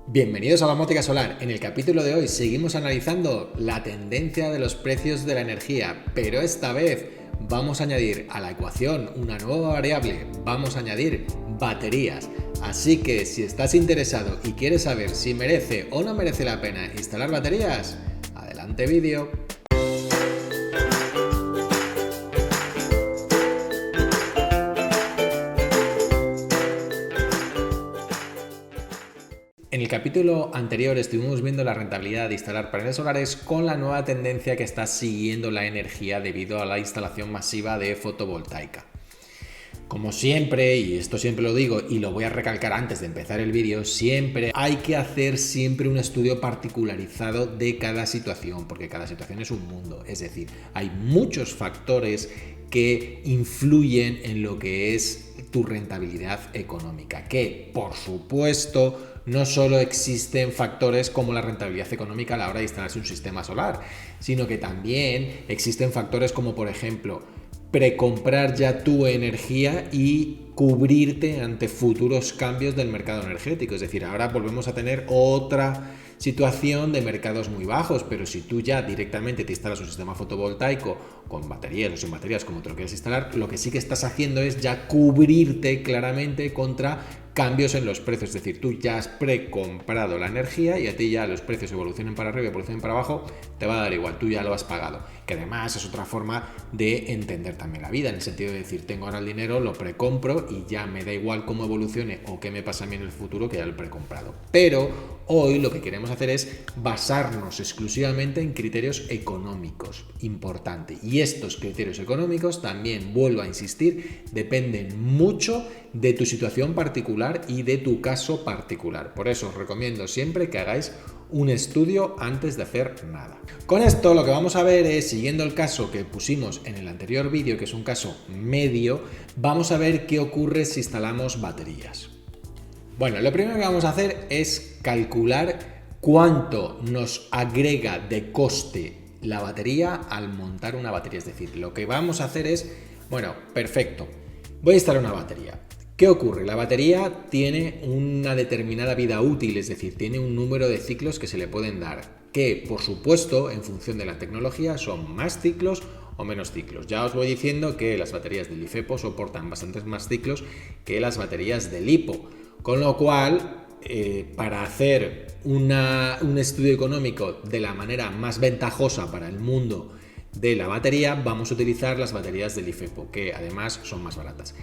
Bienvenidos a la Domótica Solar. En el capítulo de hoy seguimos analizando la tendencia de los precios de la energía, pero esta vez vamos a añadir a la ecuación una nueva variable, vamos a añadir baterías. Así que si estás interesado y quieres saber si merece o no merece la pena instalar baterías, adelante vídeo. En el capítulo anterior estuvimos viendo la rentabilidad de instalar paneles solares con la nueva tendencia que está siguiendo la energía debido a la instalación masiva de fotovoltaica. Como siempre, y esto siempre lo digo y lo voy a recalcar antes de empezar el vídeo, siempre hay que hacer un estudio particularizado de cada situación, porque cada situación es un mundo. Es decir, hay muchos factores que influyen en lo que es tu rentabilidad económica, que por supuesto no solo existen factores como la rentabilidad económica a la hora de instalarse un sistema solar, sino que también existen factores como, por ejemplo, precomprar ya tu energía y cubrirte ante futuros cambios del mercado energético. Es decir, ahora volvemos a tener otra situación de mercados muy bajos, pero si tú ya directamente te instalas un sistema fotovoltaico con baterías o sin baterías, como te lo quieras instalar, lo que sí que estás haciendo es ya cubrirte claramente contra cambios en los precios, es decir, tú ya has precomprado la energía y a ti ya los precios evolucionen para arriba, evolucionen para abajo, te va a dar igual, tú ya lo has pagado, que además es otra forma de entender también la vida, en el sentido de decir, tengo ahora el dinero, lo precompro y ya me da igual cómo evolucione o qué me pasa a mí en el futuro, que ya lo he precomprado. Pero hoy lo que queremos hacer es basarnos exclusivamente en criterios económicos, importante, y estos criterios económicos también, vuelvo a insistir, dependen mucho de tu situación particular y de tu caso particular. Por eso os recomiendo siempre que hagáis un estudio antes de hacer nada. Con esto lo que vamos a ver es, siguiendo el caso que pusimos en el anterior vídeo, que es un caso medio, vamos a ver qué ocurre si instalamos baterías. Bueno, lo primero que vamos a hacer es calcular cuánto nos agrega de coste la batería al montar una batería. Es decir, lo que vamos a hacer es, bueno, perfecto, voy a instalar una batería. ¿Qué ocurre? La batería tiene una determinada vida útil, es decir, tiene un número de ciclos que se le pueden dar, que por supuesto, en función de la tecnología, son más ciclos o menos ciclos. Ya os voy diciendo que las baterías de LiFePO soportan bastantes más ciclos que las baterías de LiPo, con lo cual, para hacer un estudio económico de la manera más ventajosa para el mundo de la batería, vamos a utilizar las baterías de LiFePO, que además son más baratas.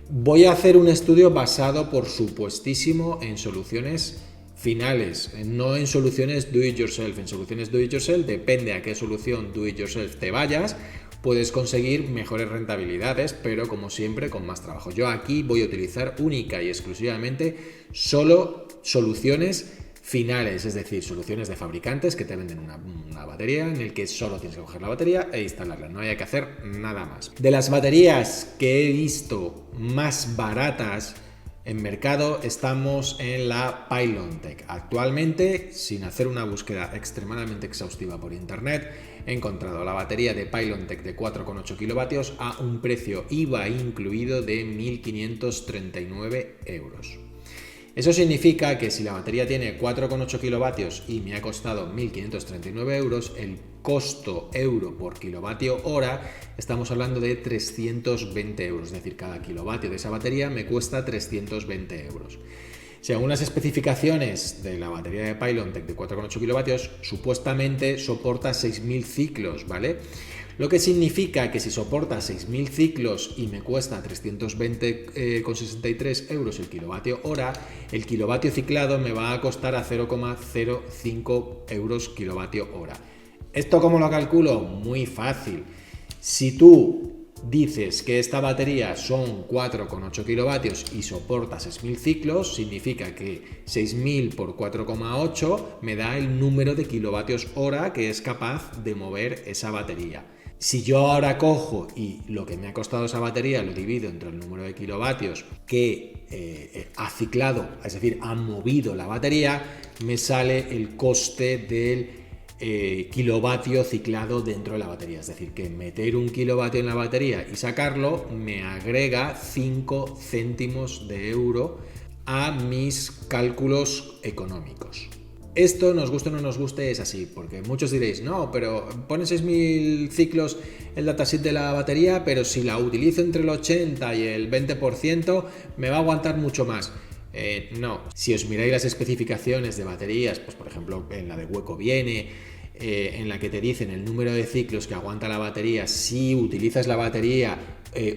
Voy a hacer un estudio basado, por supuestísimo, en soluciones finales, no en soluciones do it yourself. En soluciones do it yourself, depende a qué solución do it yourself te vayas, puedes conseguir mejores rentabilidades, pero como siempre con más trabajo. Yo aquí voy a utilizar única y exclusivamente solo soluciones finales, es decir, soluciones de fabricantes que te venden una batería en el que solo tienes que coger la batería e instalarla, no hay que hacer nada más. De las baterías que he visto más baratas en mercado, estamos en la Pylontech. Actualmente, sin hacer una búsqueda extremadamente exhaustiva por internet, he encontrado la batería de Pylontech de 4,8 kilovatios a un precio IVA incluido de 1.539 euros. Eso significa que si la batería tiene 4,8 kilovatios y me ha costado 1.539 euros, el costo euro por kilovatio hora, estamos hablando de 320 euros. Es decir, cada kilovatio de esa batería me cuesta 320 euros. Según las especificaciones de la batería de Pylontech de 4,8 kilovatios, supuestamente soporta 6.000 ciclos, ¿vale? Lo que significa que si soporta 6.000 ciclos y me cuesta 320,63 euros el kilovatio hora, el kilovatio ciclado me va a costar a 0,05 euros kilovatio hora. ¿Esto cómo lo calculo? Muy fácil. Si tú dices que esta batería son 4,8 kilovatios y soporta 6.000 ciclos, significa que 6.000 por 4,8 me da el número de kilovatios hora que es capaz de mover esa batería. Si yo ahora cojo y lo que me ha costado esa batería lo divido entre el número de kilovatios que ha ciclado, es decir, ha movido la batería, me sale el coste del kilovatio ciclado dentro de la batería. Es decir, que meter un kilovatio en la batería y sacarlo me agrega 5 céntimos de euro a mis cálculos económicos. Esto, nos guste o no nos guste, es así, porque muchos diréis, no, pero pone 6.000 ciclos el datasheet de la batería, pero si la utilizo entre el 80 y el 20%, me va a aguantar mucho más. No, si os miráis las especificaciones de baterías, pues por ejemplo en la de Hueco viene, en la que te dicen el número de ciclos que aguanta la batería si utilizas la batería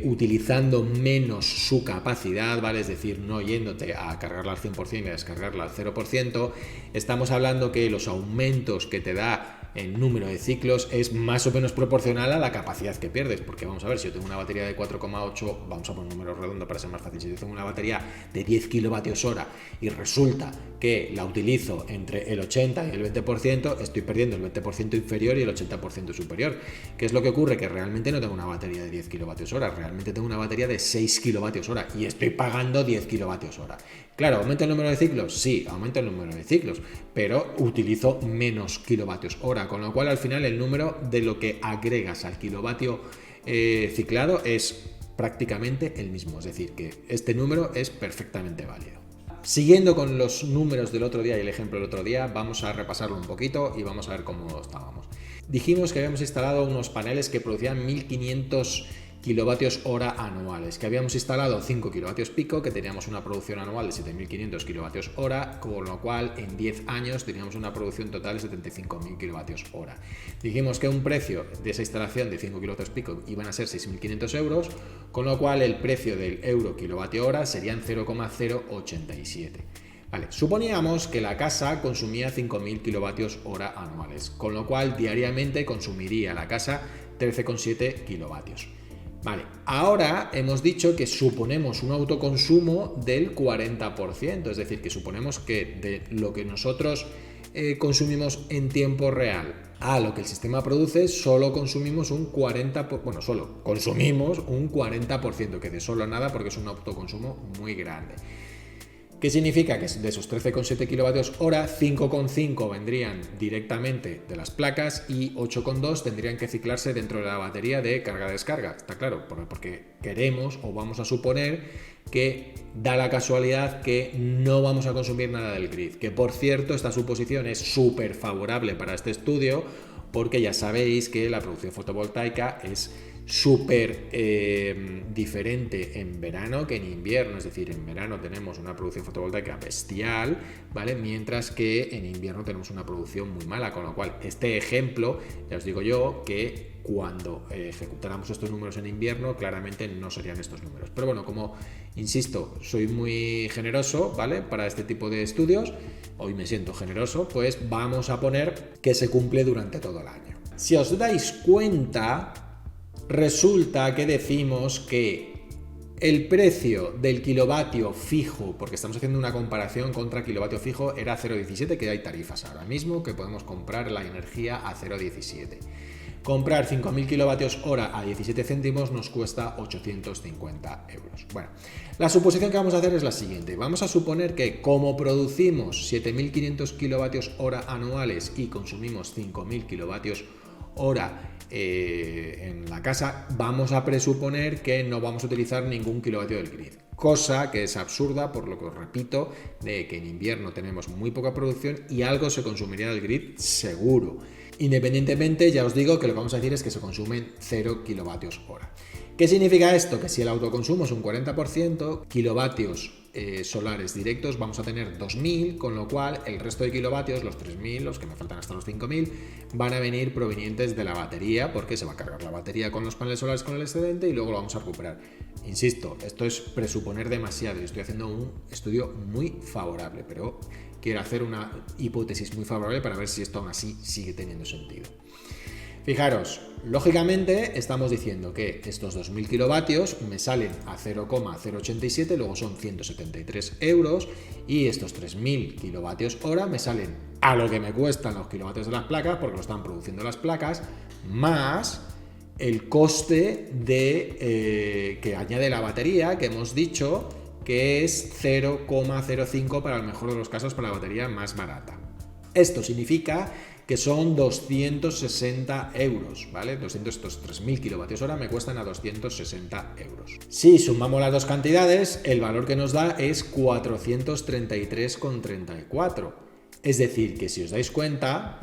utilizando menos su capacidad, ¿vale? Es decir, no yéndote a cargarla al 100% y a descargarla al 0%, estamos hablando que los aumentos que te da el número de ciclos es más o menos proporcional a la capacidad que pierdes, porque vamos a ver, si yo tengo una batería de 4,8, vamos a poner un número redondo para ser más fácil, si yo tengo una batería de 10 kilovatios hora y resulta que la utilizo entre el 80 y el 20%, estoy perdiendo el 20% inferior y el 80% superior. ¿Qué es lo que ocurre? Que realmente no tengo una batería de 10 kilovatios hora, realmente tengo una batería de 6 kilovatios hora y estoy pagando 10 kilovatios hora. Claro, ¿aumenta el número de ciclos? Sí, aumenta el número de ciclos, pero utilizo menos kilovatios hora, con lo cual al final el número de lo que agregas al kilovatio ciclado es prácticamente el mismo, es decir, que este número es perfectamente válido. Siguiendo con los números del otro día y el ejemplo del otro día, vamos a repasarlo un poquito y vamos a ver cómo estábamos. Dijimos que habíamos instalado unos paneles que producían 1500 kilovatios hora anuales, que habíamos instalado 5 kilovatios pico, que teníamos una producción anual de 7500 kilovatios hora, con lo cual en 10 años teníamos una producción total de 75.000 kilovatios hora. Dijimos que un precio de esa instalación de 5 kilovatios pico iban a ser 6.500 euros, con lo cual el precio del euro kilovatio hora serían 0,087. Vale, suponíamos que la casa consumía 5.000 kilovatios hora anuales, con lo cual diariamente consumiría la casa 13,7 kilovatios. Vale, ahora hemos dicho que suponemos un autoconsumo del 40%, es decir, que suponemos que de lo que nosotros consumimos en tiempo real a lo que el sistema produce, solo consumimos un 40%, bueno, solo consumimos un 40%, que de solo nada porque es un autoconsumo muy grande. ¿Qué significa? Que de esos 13,7 kilovatios hora, 5,5 vendrían directamente de las placas y 8,2 tendrían que ciclarse dentro de la batería de carga-descarga. Está claro, porque queremos o vamos a suponer que da la casualidad que no vamos a consumir nada del grid. Que por cierto, esta suposición es súper favorable para este estudio porque ya sabéis que la producción fotovoltaica es súper diferente en verano que en invierno, es decir, en verano tenemos una producción fotovoltaica bestial, ¿vale? Mientras que en invierno tenemos una producción muy mala, con lo cual este ejemplo, ya os digo yo, que cuando ejecutáramos estos números en invierno, claramente no serían estos números. Pero bueno, como insisto, soy muy generoso, ¿vale? Para este tipo de estudios, hoy me siento generoso, pues vamos a poner que se cumple durante todo el año. Si os dais cuenta, resulta que decimos que el precio del kilovatio fijo, porque estamos haciendo una comparación contra kilovatio fijo, era 0,17, que hay tarifas ahora mismo que podemos comprar la energía a 0,17. Comprar 5.000 kilovatios hora a 17 céntimos nos cuesta 850 euros. Bueno, la suposición que vamos a hacer es la siguiente. Vamos a suponer que como producimos 7.500 kilovatios hora anuales y consumimos 5.000 kilovatios hora en la casa, vamos a presuponer que no vamos a utilizar ningún kilovatio del grid. Cosa que es absurda, por lo que os repito, de que en invierno tenemos muy poca producción y algo se consumiría del grid seguro. Independientemente, ya os digo que lo que vamos a decir es que se consumen 0 kilovatios hora. ¿Qué significa esto? Que si el autoconsumo es un 40%, kilovatios solares directos vamos a tener 2.000, con lo cual el resto de kilovatios, los 3.000, los que me faltan hasta los 5.000, van a venir provenientes de la batería, porque se va a cargar la batería con los paneles solares con el excedente y luego lo vamos a recuperar. Insisto, esto es presuponer demasiado y estoy haciendo un estudio muy favorable, pero quiero hacer una hipótesis muy favorable para ver si esto aún así sigue teniendo sentido. Fijaros, lógicamente estamos diciendo que estos 2.000 kilovatios me salen a 0,087, luego son 173 euros, y estos 3.000 kilovatios hora me salen a lo que me cuestan los kilovatios de las placas, porque lo están produciendo las placas, más el coste que añade la batería, que hemos dicho que es 0,05 para el mejor de los casos para la batería más barata. Esto significa que son 260 euros, ¿vale? Estos 3.000 kilovatios hora me cuestan a 260 euros. Si sumamos las dos cantidades, el valor que nos da es 433,34. Es decir, que si os dais cuenta,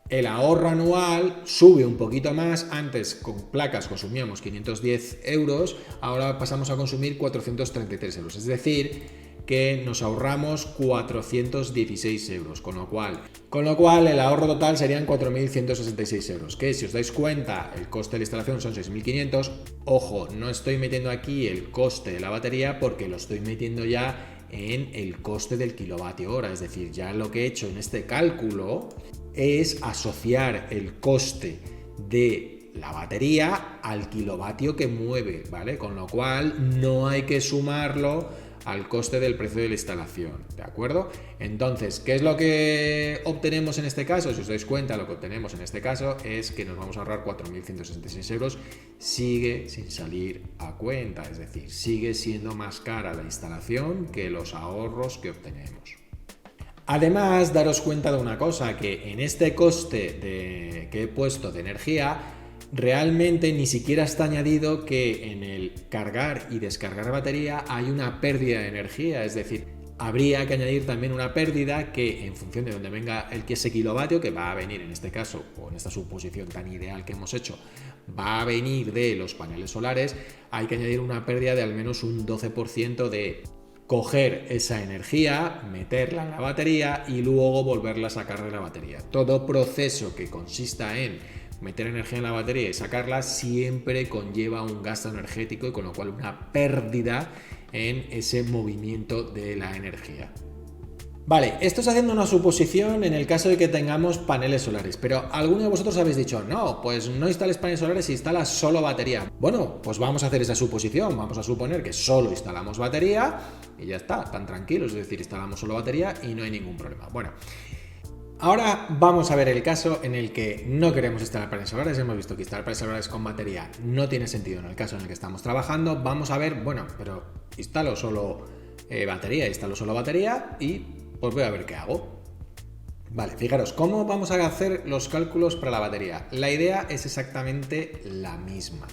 el ahorro anual sube un poquito más. Antes con placas consumíamos 510 euros, ahora pasamos a consumir 433 euros. Es decir, que nos ahorramos 416 euros, con lo cual el ahorro total serían 4.166 euros, que si os dais cuenta el coste de la instalación son 6.500, ojo, no estoy metiendo aquí el coste de la batería porque lo estoy metiendo ya en el coste del kilovatio hora, es decir, ya lo que he hecho en este cálculo es asociar el coste de la batería al kilovatio que mueve, ¿vale? Con lo cual no hay que sumarlo al coste del precio de la instalación, ¿de acuerdo? Entonces, ¿qué es lo que obtenemos en este caso? Si os dais cuenta, lo que obtenemos en este caso es que nos vamos a ahorrar 4.166 euros, sigue sin salir a cuenta, es decir, sigue siendo más cara la instalación que los ahorros que obtenemos. Además, daros cuenta de una cosa, que en este coste que he puesto de energía, realmente ni siquiera está añadido que en el cargar y descargar batería hay una pérdida de energía, es decir, habría que añadir también una pérdida que en función de donde venga ese kilovatio, que va a venir en este caso, o en esta suposición tan ideal que hemos hecho, va a venir de los paneles solares, hay que añadir una pérdida de al menos un 12% de coger esa energía, meterla en la batería y luego volverla a sacar de la batería. Todo proceso que consista en meter energía en la batería y sacarla siempre conlleva un gasto energético y con lo cual una pérdida en ese movimiento de la energía. Vale, esto es haciendo una suposición en el caso de que tengamos paneles solares, pero alguno de vosotros habéis dicho, no, pues no instales paneles solares, instalas solo batería. Bueno, pues vamos a hacer esa suposición, vamos a suponer que solo instalamos batería y ya está, tan tranquilos, es decir, instalamos solo batería y no hay ningún problema. Bueno, ahora vamos a ver el caso en el que no queremos instalar paneles solares. Hemos visto que instalar paneles solares con batería no tiene sentido en el caso en el que estamos trabajando. Vamos a ver, bueno, pero instalo solo batería y pues voy a ver qué hago. Vale, fijaros, ¿cómo vamos a hacer los cálculos para la batería? La idea es exactamente la misma.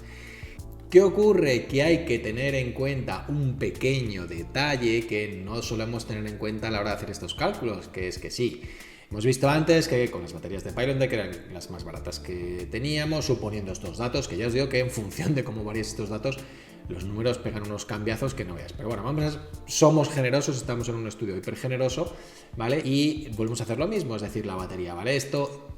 ¿Qué ocurre? Que hay que tener en cuenta un pequeño detalle que no solemos tener en cuenta a la hora de hacer estos cálculos, que es que sí, hemos visto antes que con las baterías de PyLon-Deck eran las más baratas que teníamos, suponiendo estos datos, que ya os digo que en función de cómo varían estos datos, los números pegan unos cambiazos que no veas. Pero bueno, somos generosos, estamos en un estudio hiper generoso, ¿vale? Y volvemos a hacer lo mismo, es decir, la batería vale esto,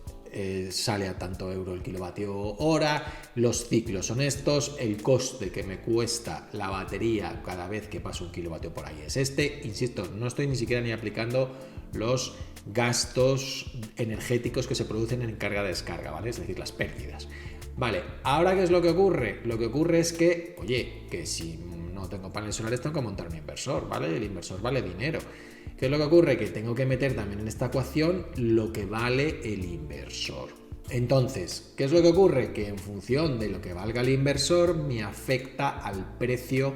sale a tanto euro el kilovatio hora, los ciclos son estos, el coste que me cuesta la batería cada vez que paso un kilovatio por ahí es este. Insisto, no estoy ni siquiera ni aplicando los gastos energéticos que se producen en carga-descarga, ¿vale? Es decir, las pérdidas. Vale, ¿ahora qué es lo que ocurre? Lo que ocurre es que, oye, que si no tengo paneles solares tengo que montar mi inversor, ¿vale? El inversor vale dinero. ¿Qué es lo que ocurre? Que tengo que meter también en esta ecuación lo que vale el inversor. Entonces, ¿qué es lo que ocurre? Que en función de lo que valga el inversor me afecta al precio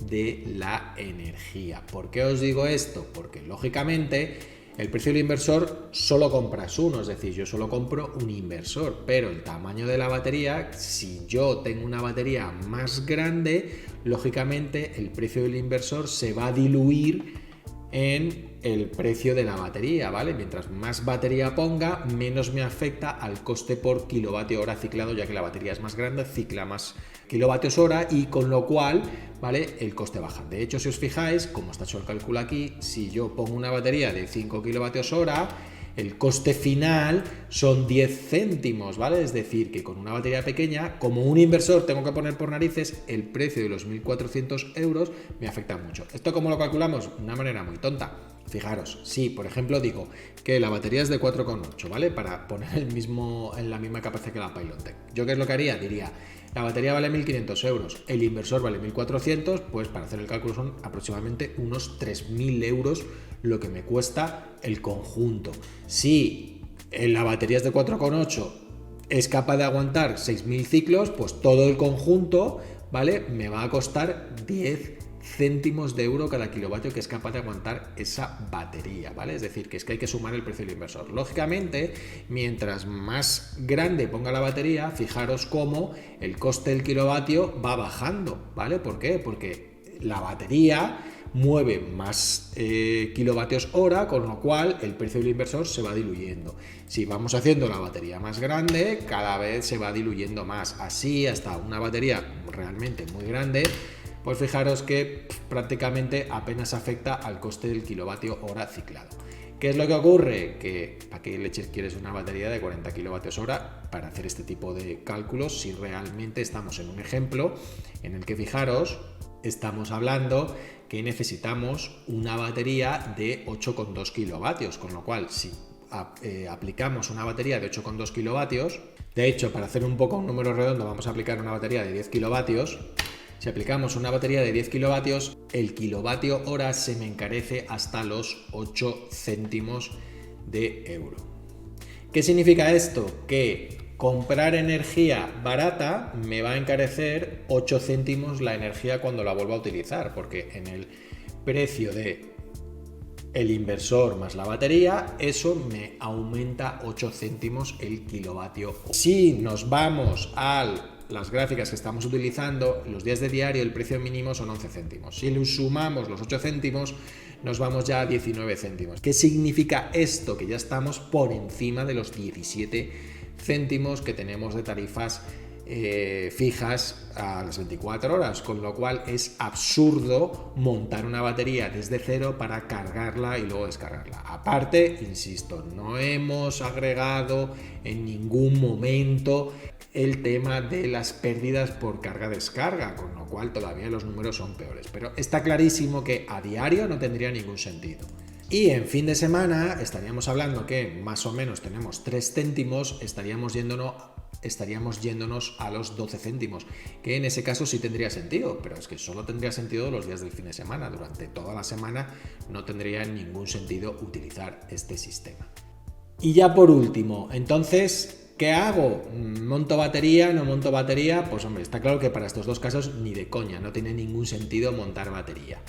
de la energía. ¿Por qué os digo esto? Porque lógicamente el precio del inversor solo compras uno, es decir, yo solo compro un inversor, pero el tamaño de la batería, si yo tengo una batería más grande, lógicamente el precio del inversor se va a diluir en el precio de la batería, ¿vale? Mientras más batería ponga, menos me afecta al coste por kilovatio hora ciclado, ya que la batería es más grande, cicla más kilovatios hora y con lo cual, ¿vale? El coste baja. De hecho, si os fijáis, como está hecho el cálculo aquí, si yo pongo una batería de 5 kilovatios hora, el coste final son 10 céntimos, ¿vale? Es decir, que con una batería pequeña, como un inversor tengo que poner por narices, el precio de los 1.400 euros me afecta mucho. ¿Esto cómo lo calculamos? De una manera muy tonta. Fijaros, si por ejemplo digo que la batería es de 4,8, ¿vale? Para poner en la misma capacidad que la PyLon-Deck. ¿Yo qué es lo que haría? Diría, la batería vale 1.500 euros, el inversor vale 1.400, pues para hacer el cálculo son aproximadamente unos 3.000 euros lo que me cuesta el conjunto. Si la batería es de 4,8, es capaz de aguantar 6.000 ciclos, pues todo el conjunto, ¿vale? Me va a costar 10 céntimos de euro cada kilovatio que es capaz de aguantar esa batería, ¿vale? Es decir, que es que hay que sumar el precio del inversor. Lógicamente, mientras más grande ponga la batería, fijaros cómo el coste del kilovatio va bajando, ¿vale? ¿Por qué? Porque la batería mueve más kilovatios hora, con lo cual el precio del inversor se va diluyendo. Si vamos haciendo la batería más grande, cada vez se va diluyendo más. Así, hasta una batería realmente muy grande, pues fijaros que prácticamente apenas afecta al coste del kilovatio hora ciclado. ¿Qué es lo que ocurre? Que ¿para qué leches quieres una batería de 40 kilovatios hora para hacer este tipo de cálculos si realmente estamos en un ejemplo en el que, fijaros, estamos hablando que necesitamos una batería de 8,2 kilovatios, con lo cual si aplicamos una batería de 8,2 kilovatios, de hecho, para hacer un poco un número redondo, vamos a aplicar una batería de 10 kilovatios. Si aplicamos una batería de 10 kilovatios, el kilovatio hora se me encarece hasta los 8 céntimos de euro. ¿Qué significa esto? Que comprar energía barata me va a encarecer 8 céntimos la energía cuando la vuelva a utilizar, porque en el precio de el inversor más la batería, eso me aumenta 8 céntimos el kilovatio. Si nos vamos a las gráficas que estamos utilizando, los días de diario el precio mínimo son 11 céntimos. Si le sumamos los 8 céntimos, nos vamos ya a 19 céntimos. ¿Qué significa esto? Que ya estamos por encima de los 17 céntimos que tenemos de tarifas fijas a las 24 horas, con lo cual es absurdo montar una batería desde cero para cargarla y luego descargarla. Aparte, insisto, no hemos agregado en ningún momento el tema de las pérdidas por carga-descarga, con lo cual todavía los números son peores, pero está clarísimo que a diario no tendría ningún sentido. Y en fin de semana estaríamos hablando que más o menos tenemos 3 céntimos, estaríamos yéndonos a los 12 céntimos, que en ese caso sí tendría sentido, pero es que solo tendría sentido los días del fin de semana. Durante toda la semana no tendría ningún sentido utilizar este sistema. Y ya por último, entonces, ¿qué hago? ¿Monto batería? ¿No monto batería? Pues hombre, está claro que para estos dos casos ni de coña, no tiene ningún sentido montar batería.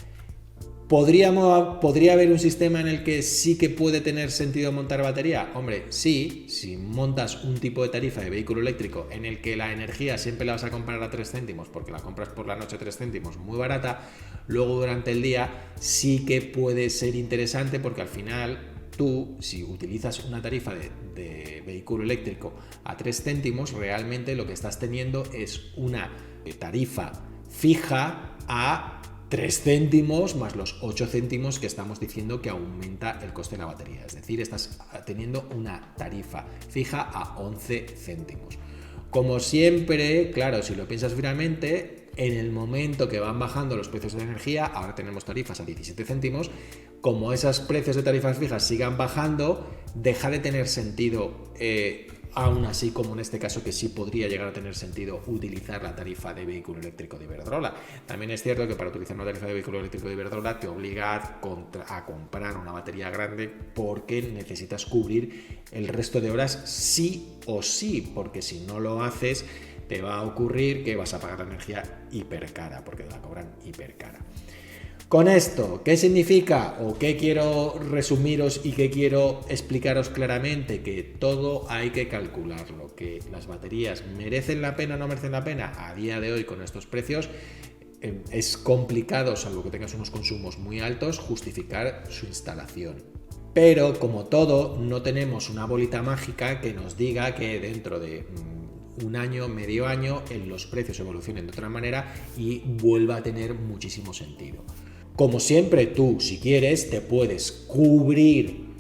¿Podría haber un sistema en el que sí que puede tener sentido montar batería? Hombre, sí, si montas un tipo de tarifa de vehículo eléctrico en el que la energía siempre la vas a comprar a 3 céntimos porque la compras por la noche 3 céntimos muy barata, luego durante el día sí que puede ser interesante porque al final tú, si utilizas una tarifa de vehículo eléctrico a 3 céntimos, realmente lo que estás teniendo es una tarifa fija a 3 céntimos más los 8 céntimos que estamos diciendo que aumenta el coste de la batería. Es decir, estás teniendo una tarifa fija a 11 céntimos. Como siempre, claro, si lo piensas fríamente, en el momento que van bajando los precios de la energía, ahora tenemos tarifas a 17 céntimos, como esos precios de tarifas fijas sigan bajando, deja de tener sentido, aún así como en este caso que sí podría llegar a tener sentido utilizar la tarifa de vehículo eléctrico de Iberdrola. También es cierto que para utilizar una tarifa de vehículo eléctrico de Iberdrola te obliga a comprar una batería grande porque necesitas cubrir el resto de horas sí o sí, porque si no lo haces te va a ocurrir que vas a pagar la energía hipercara, porque te la cobran hipercara. Con esto, ¿qué significa o qué quiero resumiros y qué quiero explicaros claramente? Que todo hay que calcularlo, que las baterías merecen la pena o no merecen la pena. A día de hoy con estos precios es complicado, salvo que tengas unos consumos muy altos, justificar su instalación. Pero como todo, no tenemos una bolita mágica que nos diga que dentro de un año, medio año, los precios evolucionen de otra manera y vuelva a tener muchísimo sentido. Como siempre, tú, si quieres, te puedes cubrir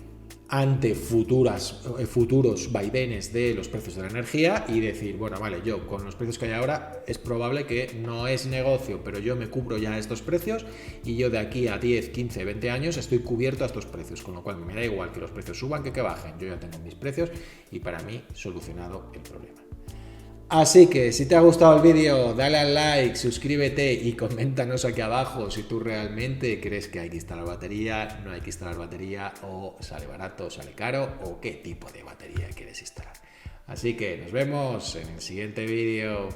ante futuros vaivenes de los precios de la energía y decir, bueno, vale, yo con los precios que hay ahora es probable que no es negocio, pero yo me cubro ya estos precios y yo de aquí a 10, 15, 20 años estoy cubierto a estos precios, con lo cual me da igual que los precios suban que bajen, yo ya tengo mis precios y para mí solucionado el problema. Así que si te ha gustado el vídeo, dale al like, suscríbete y coméntanos aquí abajo si tú realmente crees que hay que instalar batería, no hay que instalar batería, o sale barato, sale caro, o qué tipo de batería quieres instalar. Así que nos vemos en el siguiente vídeo.